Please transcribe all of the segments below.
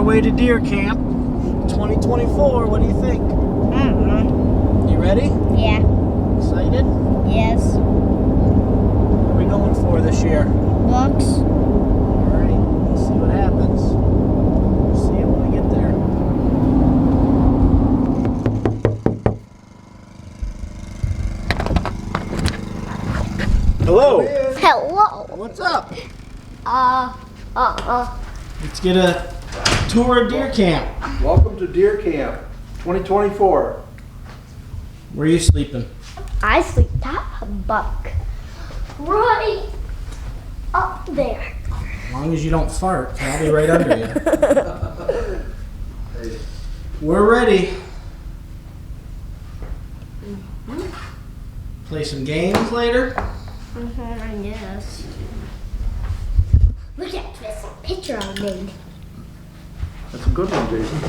our way to deer camp 2024. What do you think? You ready? Yeah. Excited? Yes. What are we going for this year? Bucks. Alright, let's see what happens. We'll see it when we get there. Hello! Hello. What's up? Let's get a tour of deer camp. Welcome to Deer Camp 2024. Where are you sleeping? I sleep top buck. Right up there. As long as you don't fart, I'll be right under you. We're ready. Play some games later. I guess. Look at this picture I made. That's a good one, Jason.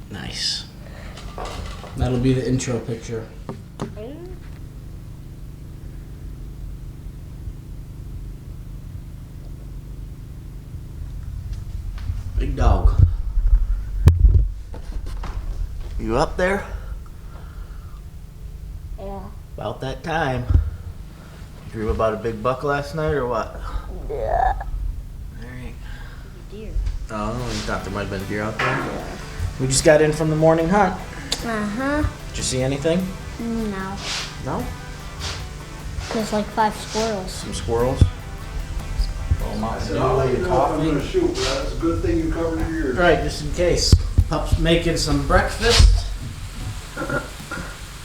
Nice. That'll be the intro picture. Big dog. You up there? Yeah. About that time. Dream about a big buck last night or what? Yeah. Alright. Deer. Oh, you thought there might have been deer out there? Yeah. We just got in from the morning hunt. Uh-huh. Did you see anything? No. No? There's like 5 squirrels. Some squirrels? Roll 'em out. I said, I'll let you know if I'm going to shoot, but that's a good thing you covered your ears. Right, just in case. Pup's making some breakfast.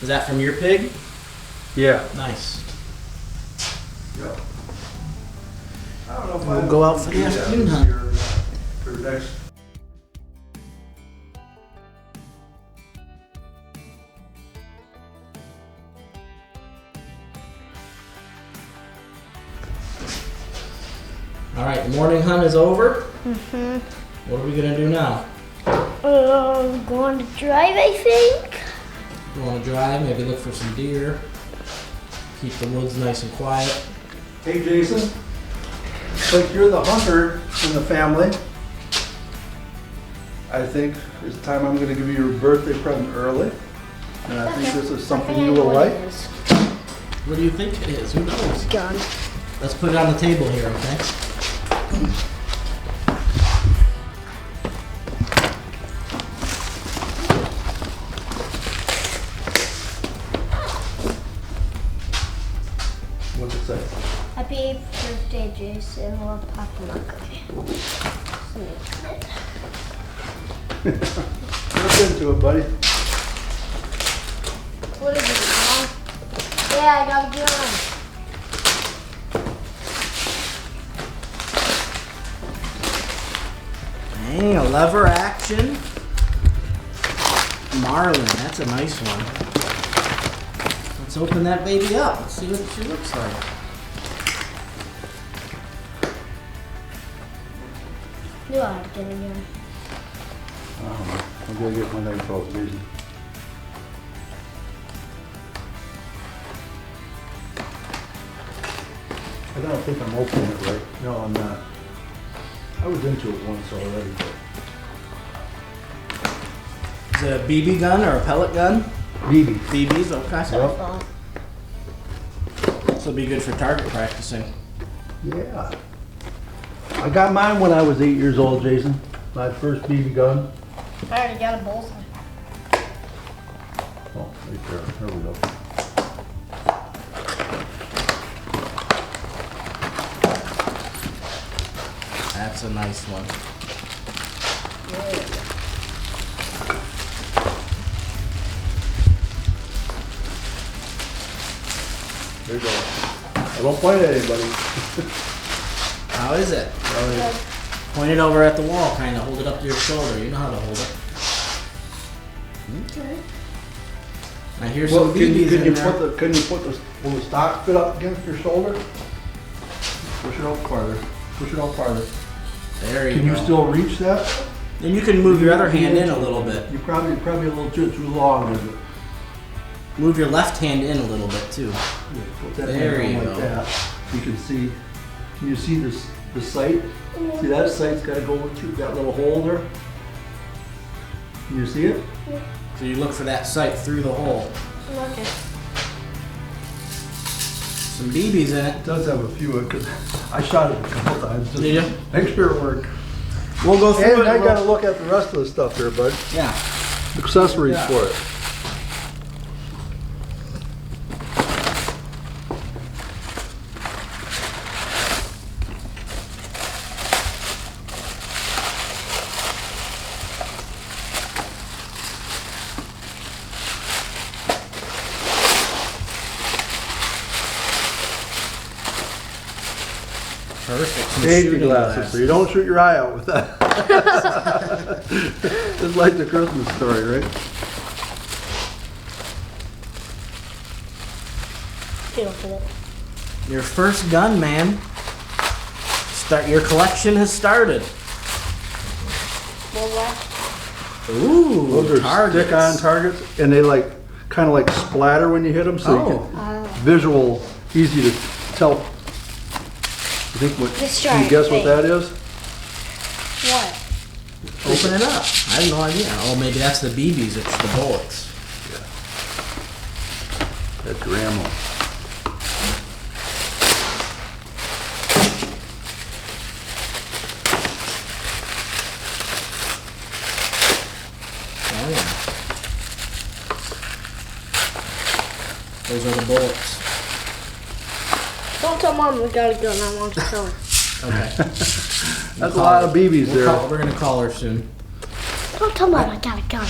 Is that from your pig? Yeah. Nice. Yeah. I don't know if We'll go out for the afternoon hunt. For next. Alright, the morning hunt is over. What are we gonna do now? Going to drive, I think. You wanna drive, maybe look for some deer. Keep the woods nice and quiet. Hey, Jason. Like you're the hunter in the family. I think it's time I'm going to give you your birthday present early. And I think this is something you will like. What do you think it is? Who knows? Gun. Let's put it on the table here, okay? What's it say? Happy birthday, Jason. We'll pop a look. Look into it, buddy. What is it, Mom? Yeah, I got a gun. Dang, a lever action. Marlin, that's a nice one. Let's open that baby up. Let's see what she looks like. You ought to get in here. I don't know. I'm going to get my knife out, Jason. I don't think I'm opening it right. No, I'm not. I was into it once already, but. Is it a BB gun or a pellet gun? BB. BBs, okay. Yep. This will be good for target practicing. Yeah. I got mine when I was 8 years old, Jason. My first BB gun. I already got a bullseye. Oh, right there. There we go. That's a nice one. There you go. I won't point at anybody. How is it? Point it over at the wall, kind of. Hold it up to your shoulder. You know how to hold it. Okay. I hear Well, some BBs in there. Will the stock fit up against your shoulder? Push it out farther. Push it out farther. There you Can go. you still reach that? And you can move your other hand in a little bit. You're probably a little too long, isn't it? Move your left hand in a little bit too. Yeah, put that There hand you down go. like that. You can see. Can you see this the sight. See that sight's gotta go with you, that little hole there? Can you see it? So you look for that sight through the hole. Okay. Some BBs in it. It does have a few, because I shot it a couple times. Just Did you? Make sure it worked. We'll go through And it. I gotta look at the rest of the stuff there, bud. Yeah. Accessories Yeah. for it. Perfect. Some Safety shooting glasses, so you don't shoot your eye out with that. Just like the Christmas story, right? Get off of it. Your first gun, man. Your collection has started. Well, what? Ooh, Those are targets. stick-on targets, and they like, kind of like splatter when you hit them, so you Oh. can visual, easy to tell. You think what? Just Can try you it, guess what wait. that is? What? Open it up. I have no idea. Oh, maybe that's the BBs. It's the bullets. That's your ammo. Oh yeah. Those are the bullets. Don't tell Mom we got a gun. I want to show her. Okay. That's a lot of BBs there. We're gonna call her soon. Don't tell Mom I got a gun.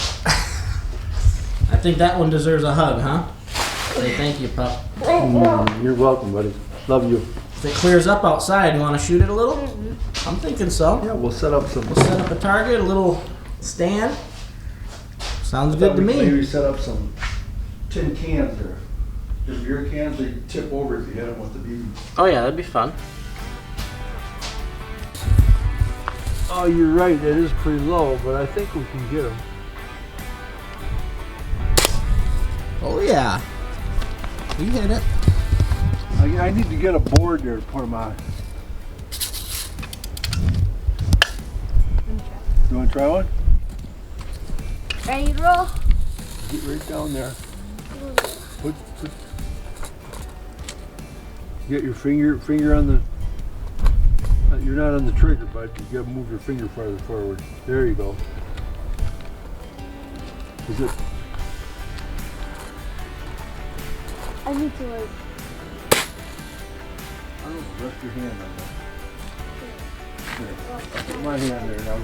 I think that one deserves a hug, huh? Say thank you, pup. You're welcome, buddy. Love you. If it clears up outside, you want to shoot it a little? I'm thinking so. Yeah, we'll set up some. We'll set up a target, a little stand. Sounds good to me. Maybe set up some tin cans there. Just beer cans, they tip over if you hit them with the BB. Oh yeah, that'd be fun. Oh, you're right. It is pretty low, but I think we can get them. Oh yeah. We hit it. I need to get a board there to put them on. You want to try one? Ready to roll? Get right down there. Put, get your finger on the. You're not on the trigger, bud. You gotta move your finger farther forward. There you go. Is it? I need to like. I don't know, rest your hand on that. There. Put my hand there now.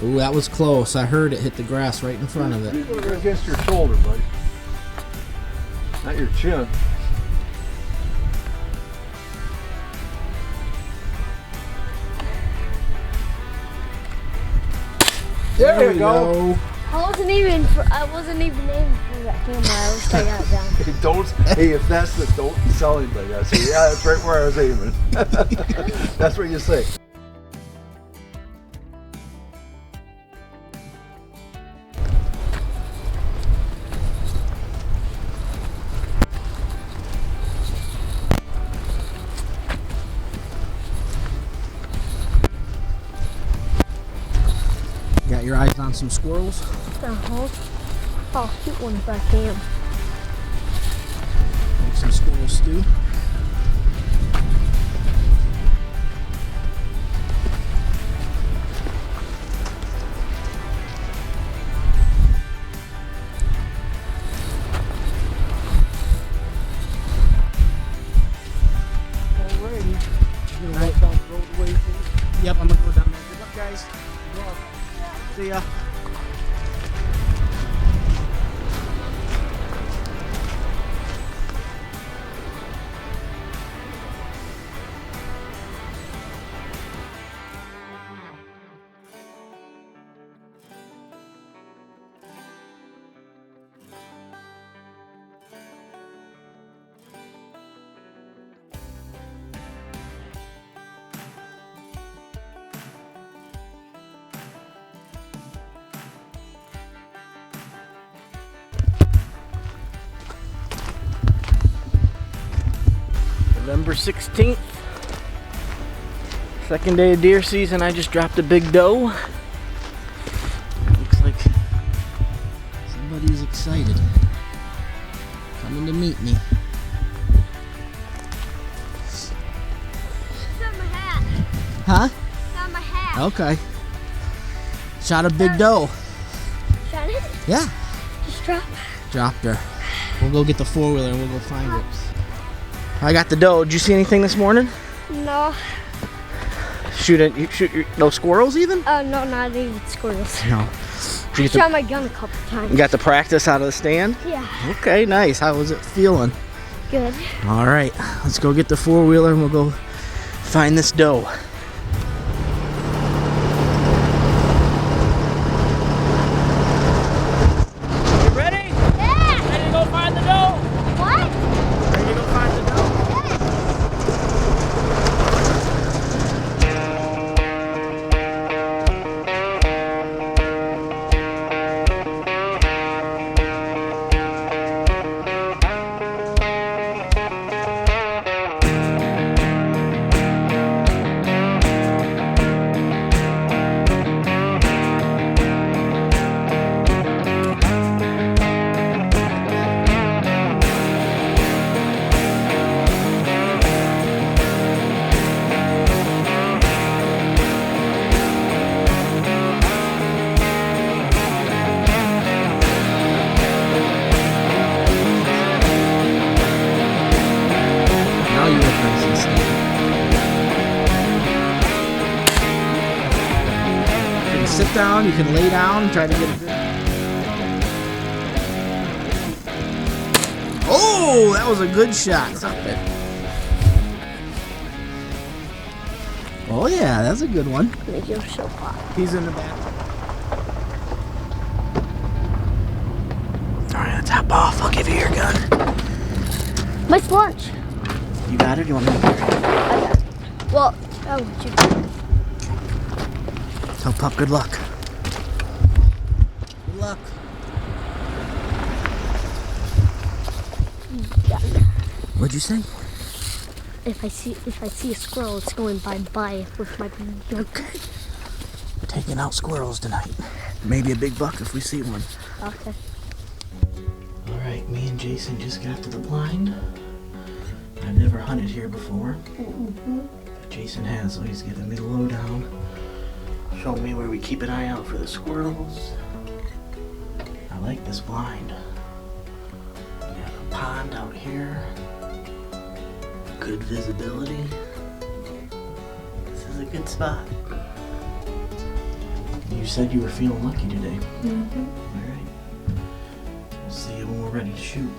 Ooh, that was close. I heard it hit the grass right in front of it. You're against your shoulder, buddy. Not your chin. There you go. I wasn't even aiming for that camera. I was trying out down. Hey, don't. Hey, if that's the don't tell anybody. I say, yeah, that's right where I was aiming. That's what you say. Got your eyes on some squirrels? I'll shoot one if I can. Make some squirrel stew. Alrighty. You gonna walk down the road away from me? Yep, I'm gonna go down there. Good luck, guys. See ya. November 16th. Second day of deer season. I just dropped a big doe. Looks like somebody's excited. Coming to meet me. It's on my hat. Huh? It's on my hat. Okay. Shot a big doe. Shot it? Yeah. Just drop. Dropped her. We'll go get the four-wheeler and we'll go find it. I got the doe. Did you see anything this morning? No. You shoot no squirrels even? No, not even squirrels. No. I shot my gun a couple times. You got the practice out of the stand? Yeah. Okay, nice. How was it feeling? Good. All right, let's go get the four-wheeler and we'll go find this doe. You ready? Yeah. Ready to go find the doe? What? Ready to go find the doe? Now you look nice and steady. You can sit down, you can lay down, and try to get a good. Oh, that was a good shot. Stop it. Oh yeah, that's a good one. Make your show pop. He's in the back. Alright, let's hop off. I'll give you your gun. My lunch. You got it? You want me to carry it? I got it. Well, oh, what you Tell Pup good luck. Good luck. Yeah. What'd you say? If I see a squirrel, it's going bye with my gun. Okay. We're taking out squirrels tonight. Maybe a big buck if we see one. Okay. Alright, me and Jason just got to the blind. I've never hunted here before. But Jason has, so he's giving me the lowdown. Showing me where we keep an eye out for the squirrels. I like this blind. We got a pond out here. Good visibility. This is a good spot. You said you were feeling lucky today. Mm-hmm. Alright. We'll see you when we're ready to shoot.